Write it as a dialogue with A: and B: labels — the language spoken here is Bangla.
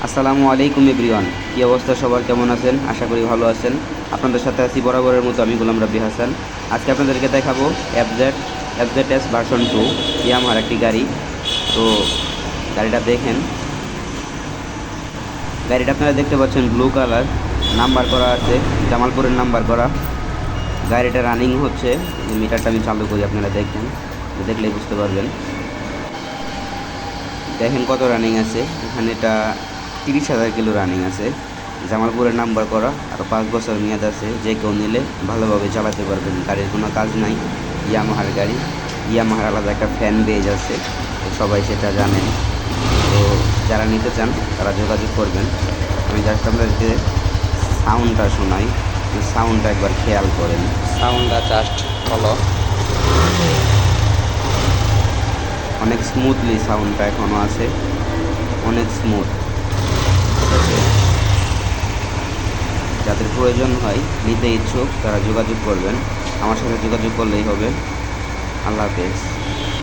A: আসসালামু আলাইকুম এভরিওয়ান, কী অবস্থা সবার, কেমন আছেন? আশা করি ভালো আছেন। আপনাদের সাথে আছি বরাবরের মতো, আমি গোলাম রাব্বি হাসান। আজকে আপনাদেরকে দেখাবো এফজেড এস ভার্সন 2 ইয়ামাহার একটি গাড়ি। তো গাড়িটা দেখেন, গাড়িটা আপনারা দেখতে পাচ্ছেন ব্লু কালার, নাম্বার করা আছে, জামালপুরের নাম্বার করা। গাড়িটা রানিং হচ্ছে, মিটারটা আমি চালু করি, আপনারা দেখেন, দেখলেই বুঝতে পারবেন। দেখেন কত রানিং আছে এখানে, এটা 30,000 কিলো রানিং আছে। জামালপুরের নাম্বার করা, আর 5 বছর মেয়াদ আছে। যে কেউ নিলে ভালোভাবে চালাতে পারবেন, গাড়ির কোনো কাজ নাই। ইয়ামাহার গাড়ি, ইয়ামাহার আলাদা একটা ফ্যান বেজ আছে, তো সবাই সেটা জানেন। তো যারা নিতে চান তারা যোগাযোগ করবেন। আমি জাস্ট আপনাদেরকে সাউন্ডটা শোনাই, সাউন্ডটা একবার খেয়াল করেন, সাউন্ডটা জাস্ট হলো অনেক স্মুথলি, সাউন্ডটা এখনও আছে, অনেক স্মুথ। ঠিক আছে, যাদের প্রয়োজন হয়, নিতে ইচ্ছুক, তারা যোগাযোগ করবেন, আমার সাথে যোগাযোগ করলেই হবে। আল্লাহ হাফেজ।